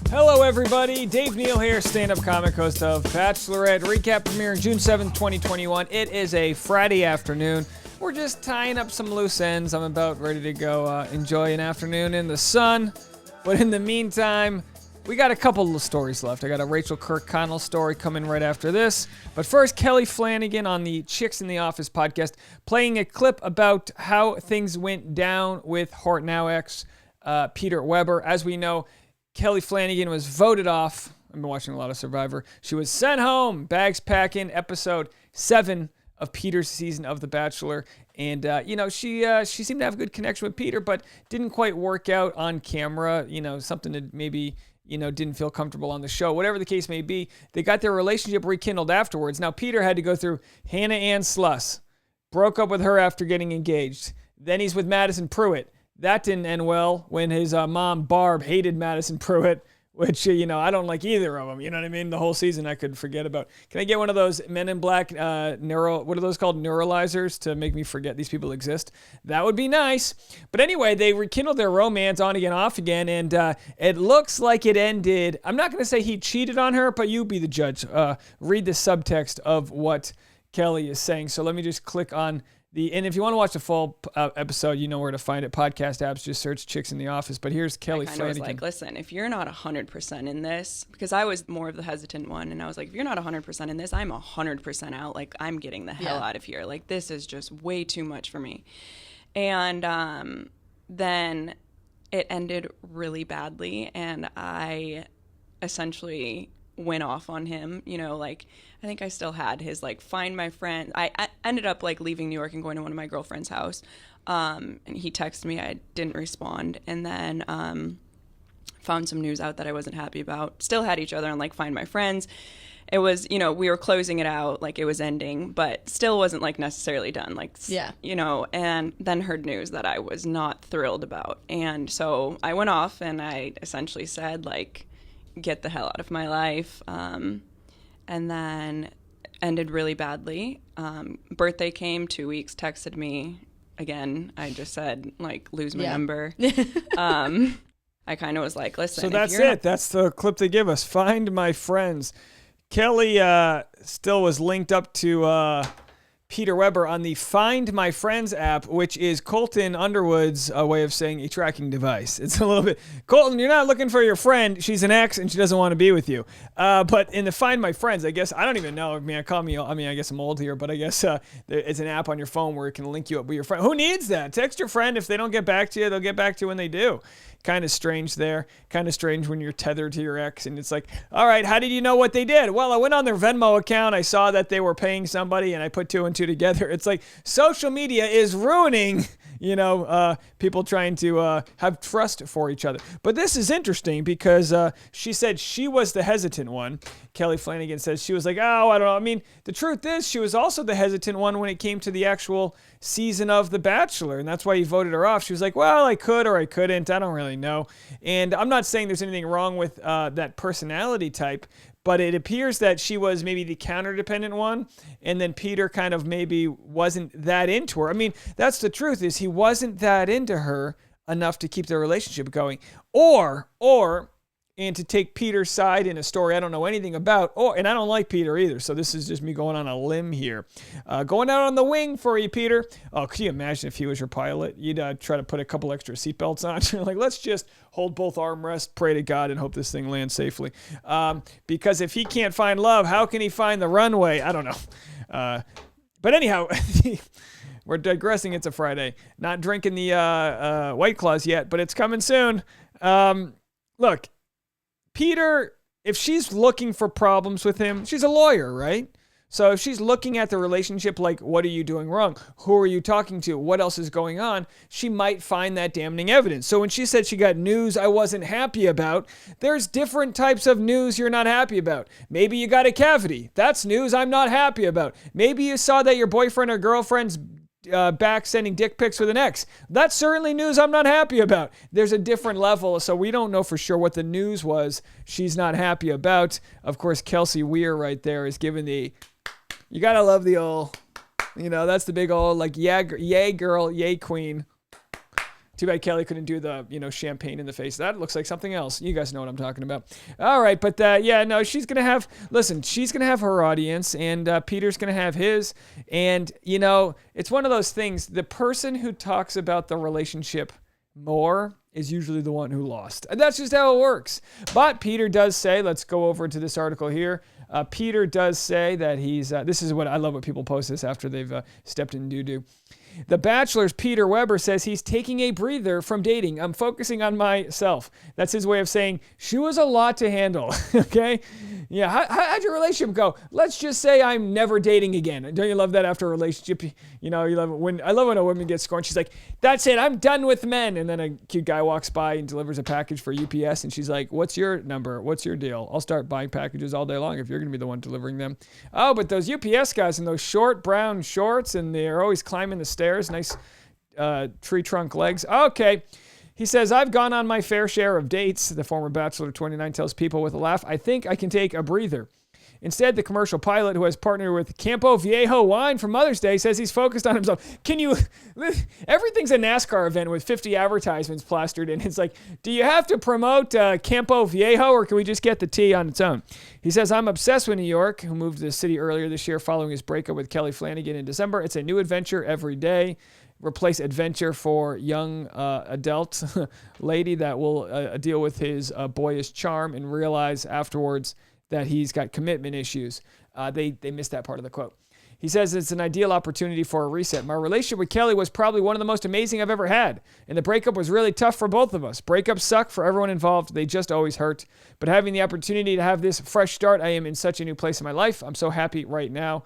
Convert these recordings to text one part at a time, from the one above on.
Hello, everybody. Dave Neal here, stand-up comic, host of Bachelorette. Recap premiering June 7th, 2021. It is a Friday afternoon. We're just tying up some loose ends. I'm about ready to go enjoy an afternoon in the sun. But in the meantime, we got a couple of stories left. I got a Rachel Kirkconnell story coming right after this. But first, Kelley Flanagan on the Chicks in the Office podcast, playing a clip about how things went down with Horton ex Peter Weber. As we know, Kelley Flanagan was voted off. I've been watching a lot of Survivor. She was sent home, bags packing, episode 7 of Peter's season of The Bachelor. And, she seemed to have a good connection with Peter, but didn't quite work out on camera. Something that maybe, didn't feel comfortable on the show. Whatever the case may be, they got their relationship rekindled afterwards. Now, Peter had to go through Hannah Ann Sluss. Broke up with her after getting engaged. Then he's with Madison Pruitt. That didn't end well when his mom, Barb, hated Madison Pruitt, which, I don't like either of them. You know what I mean? The whole season I could forget about. Can I get one of those Men in Black what are those called? Neuralizers to make me forget these people exist? That would be nice. But anyway, they rekindled their romance on again, off again, and it looks like it ended. I'm not going to say he cheated on her, but you be the judge. Read the subtext of what Kelley is saying. So let me just click on and if you want to watch the full episode, you know where to find it. Podcast apps, just search Chicks in the Office. But here's Kelley Flanagan. I was like, listen, if you're not 100% in this, because I was more of the hesitant one, and I was like, if you're not 100% in this, I'm 100% out. Like, I'm getting the hell out of here. Like, this is just way too much for me. And then it ended really badly, and I essentially went off on him, I think I still had his, find my friend. I ended up, leaving New York and going to one of my girlfriend's house. And he texted me. I didn't respond. And then found some news out that I wasn't happy about. Still had each other on, find my friends. It was, we were closing it out, it was ending, but still wasn't, necessarily done. And then heard news that I was not thrilled about. And so I went off and I essentially said, get the hell out of my life. And then ended really badly. Birthday came, 2 weeks, texted me again. I just said, lose my number. I kind of was like, listen. So that's it. That's the clip they give us. Find my friends. Kelley still was linked up to Peter Weber on the Find My Friends app, which is Colton Underwood's way of saying a tracking device. It's a little bit, Colton, you're not looking for your friend. She's an ex and she doesn't want to be with you. But in the Find My Friends, I guess, I don't even know. I guess I'm old here, but I guess it's an app on your phone where it can link you up with your friend. Who needs that? Text your friend. If they don't get back to you, they'll get back to you when they do. Kind of strange there. Kind of strange when you're tethered to your ex and it's like, all right, how did you know what they did? Well, I went on their Venmo account. I saw that they were paying somebody and I put 2 and 2 together. It's like social media is ruining, people trying to have trust for each other. But this is interesting because she said she was the hesitant one. Kelley Flanagan says she was like, oh, I don't know. I mean, the truth is she was also the hesitant one when it came to the actual season of The Bachelor. And that's why he voted her off. She was like, well, I could or I couldn't. I don't really know. And I'm not saying there's anything wrong with that personality type, but it appears that she was maybe the counter-dependent one, and then Peter kind of maybe wasn't that into her. I mean, that's the truth, is he wasn't that into her enough to keep the relationship going. And to take Peter's side in a story I don't know anything about, and I don't like Peter either, so this is just me going on a limb here. Going out on the wing for you, Peter. Oh, could you imagine if he was your pilot? You'd try to put a couple extra seatbelts on. You're like, let's just hold both armrests, pray to God, and hope this thing lands safely. Because if he can't find love, how can he find the runway? I don't know. But anyhow, we're digressing. It's a Friday. Not drinking the White Claws yet, but it's coming soon. Look, Peter, if she's looking for problems with him, she's a lawyer, right? So if she's looking at the relationship like, what are you doing wrong? Who are you talking to? What else is going on? She might find that damning evidence. So when she said she got news I wasn't happy about, there's different types of news you're not happy about. Maybe you got a cavity. That's news I'm not happy about. Maybe you saw that your boyfriend or girlfriend's back sending dick pics with an ex. That's certainly news I'm not happy about. There's a different level, so we don't know for sure what the news was she's not happy about. Of course, Kelsey Weir right there is giving the, you gotta love the old, that's the big old, yay girl, yay queen. Too bad Kelley couldn't do the, champagne in the face. That looks like something else. You guys know what I'm talking about. All right, but she's going to have her audience, and Peter's going to have his. And, it's one of those things. The person who talks about the relationship more is usually the one who lost. And that's just how it works. But Peter does say, let's go over to this article here. Peter does say that he's, this is what I love when people post this after they've stepped in doo-doo. The Bachelor's Peter Weber says he's taking a breather from dating. I'm focusing on myself. That's his way of saying she was a lot to handle. Okay? Yeah. How'd your relationship go? Let's just say I'm never dating again. Don't you love that after a relationship? You love it I love when a woman gets scorned. She's like, that's it. I'm done with men. And then a cute guy walks by and delivers a package for UPS. And she's like, what's your number? What's your deal? I'll start buying packages all day long if you're going to be the one delivering them. Oh, but those UPS guys in those short brown shorts, and they're always climbing the stairs. Nice tree trunk legs. Okay. He says, I've gone on my fair share of dates. The former Bachelor 29 tells People with a laugh, I think I can take a breather. Instead, the commercial pilot, who has partnered with Campo Viejo Wine for Mother's Day, says he's focused on himself. Everything's a NASCAR event with 50 advertisements plastered in. It's like, do you have to promote Campo Viejo, or can we just get the tea on its own? He says, I'm obsessed with New York, who moved to the city earlier this year following his breakup with Kelley Flanagan in December. It's a new adventure every day. Replace adventure for young adult lady that will deal with his boyish charm and realize afterwards that he's got commitment issues. They missed that part of the quote. He says it's an ideal opportunity for a reset. My relationship with Kelley was probably one of the most amazing I've ever had. And the breakup was really tough for both of us. Breakups suck for everyone involved. They just always hurt. But having the opportunity to have this fresh start, I am in such a new place in my life. I'm so happy right now.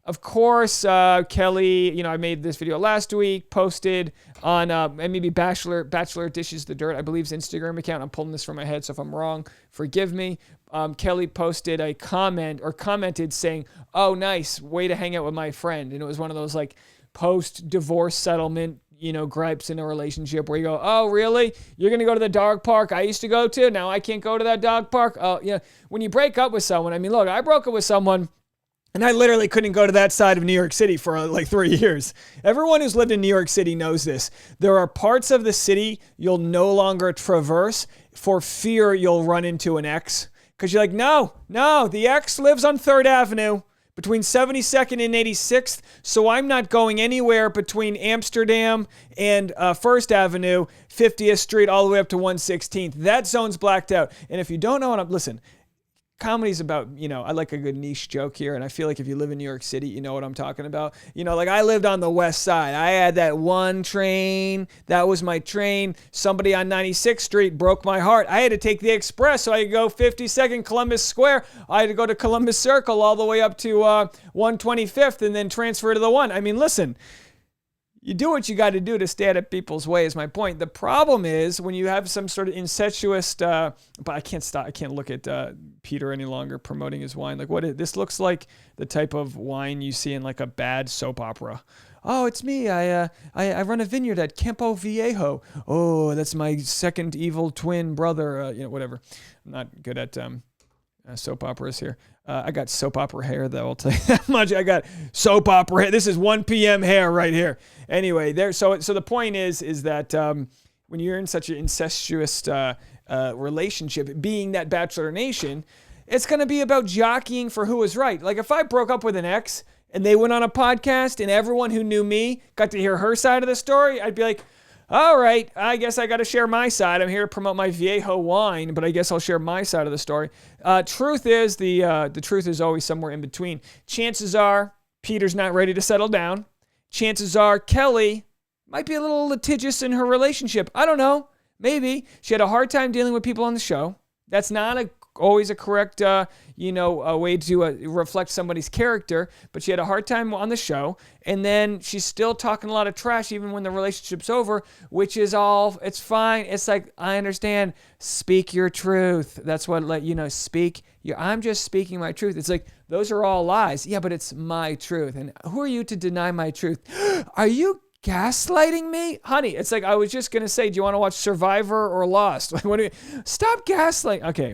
Of course, Kelley, I made this video last week, posted on maybe Bachelor Dishes the Dirt, I believe his Instagram account. I'm pulling this from my head, so if I'm wrong, forgive me. Kelley posted a comment or commented saying, oh, nice, way to hang out with my friend. And it was one of those like post-divorce settlement, gripes in a relationship where you go, oh, really? You're going to go to the dog park I used to go to? Now I can't go to that dog park? Oh, yeah. When you break up with someone, look, I broke up with someone and I literally couldn't go to that side of New York City for like 3 years. Everyone who's lived in New York City knows this. There are parts of the city you'll no longer traverse for fear you'll run into an ex. Because you're like, no, the ex lives on 3rd Avenue between 72nd and 86th, so I'm not going anywhere between Amsterdam and 1st Avenue, 50th Street, all the way up to 116th. That zone's blacked out. And if you don't know listen, comedy's about, I like a good niche joke here, and I feel like if you live in New York City, you know what I'm talking about. Like I lived on the west side. I had that one train. That was my train. Somebody on 96th Street broke my heart. I had to take the express, so I could go 52nd Columbus Square. I had to go to Columbus Circle all the way up to 125th and then transfer to the 1. Listen, you do what you got to do to stay out of people's way is my point. The problem is when you have some sort of incestuous, but I can't look at Peter any longer promoting his wine. Like this looks like the type of wine you see in like a bad soap opera. Oh, it's me. I run a vineyard at Campo Viejo. Oh, that's my second evil twin brother. Whatever. I'm not good at soap operas here. I got soap opera hair, though. I'll tell you that much. I got soap opera hair. This is 1 p.m. hair right here. Anyway, so the point is that when you're in such an incestuous relationship, being that Bachelor Nation, it's going to be about jockeying for who is right. Like if I broke up with an ex and they went on a podcast and everyone who knew me got to hear her side of the story, I'd be like, all right, I guess I got to share my side. I'm here to promote my Viejo wine, but I guess I'll share my side of the story. Truth is, the truth is always somewhere in between. Chances are Peter's not ready to settle down. Chances are Kelley might be a little litigious in her relationship. I don't know. Maybe. She had a hard time dealing with people on the show. That's not always a correct, a way to reflect somebody's character, but she had a hard time on the show, and then she's still talking a lot of trash even when the relationship's over, which is it's fine. It's like, I understand, speak your truth. That's what I'm just speaking my truth. It's like, those are all lies. Yeah, but it's my truth, and who are you to deny my truth? Are you gaslighting me? Honey, it's like I was just going to say, do you want to watch Survivor or Lost? Like, stop gaslighting. Okay.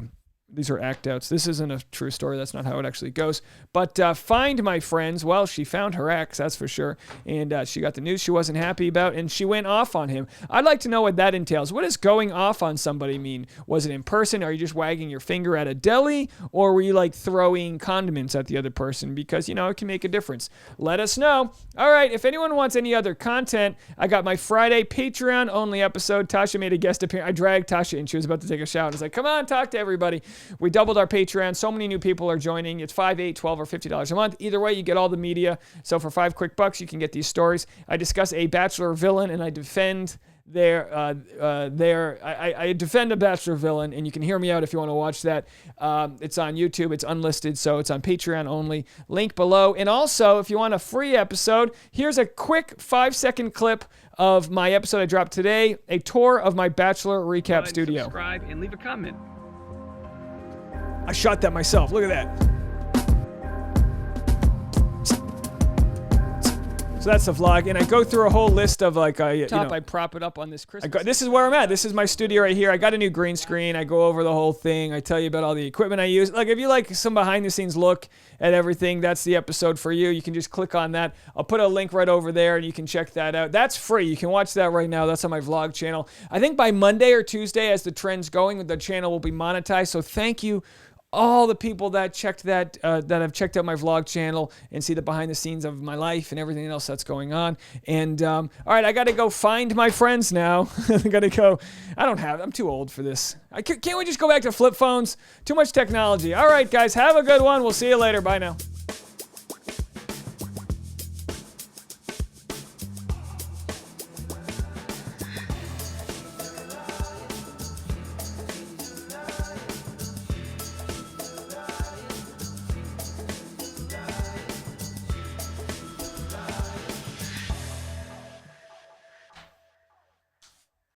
these are act outs. This isn't a true story. That's not how it actually goes. But find my friends. Well, she found her ex, that's for sure. And she got the news she wasn't happy about, and she went off on him. I'd like to know what that entails. What does going off on somebody mean? Was it in person? Are you just wagging your finger at a deli? Or were you like throwing condiments at the other person? Because, you know, it can make a difference. Let us know. All right, if anyone wants any other content, I got my Friday Patreon-only episode. Tasha made a guest appearance. I dragged Tasha in. She was about to take a shower. I was like, come on, talk to everybody. We doubled our Patreon. So many new people are joining. It's $5, $8, $12, or $50 a month. Either way, you get all the media. So for $5 quick bucks, you can get these stories. I discuss a Bachelor villain, and I defend I defend a Bachelor villain, and you can hear me out if you want to watch that. It's on YouTube. It's unlisted, so it's on Patreon only. Link below. And also, if you want a free episode, here's a quick 5-second clip of my episode I dropped today, a tour of my Bachelor recap studio. Subscribe and leave a comment. I shot that myself. Look at that. So that's the vlog, and I go through a whole list of like, I prop it up on this Christmas. This is where I'm at. This is my studio right here. I got a new green screen. I go over the whole thing. I tell you about all the equipment I use. Like if you like some behind the scenes look at everything, that's the episode for you. You can just click on that. I'll put a link right over there, and you can check that out. That's free. You can watch that right now. That's on my vlog channel. I think by Monday or Tuesday, as the trend's going, the channel will be monetized. So thank you all the people that checked that have checked out my vlog channel and see the behind the scenes of my life and everything else that's going on. And all right, I got to go find my friends now. I got to go. I'm too old for this. Can't we just go back to flip phones? Too much technology. All right, guys, have a good one. We'll see you later. Bye now.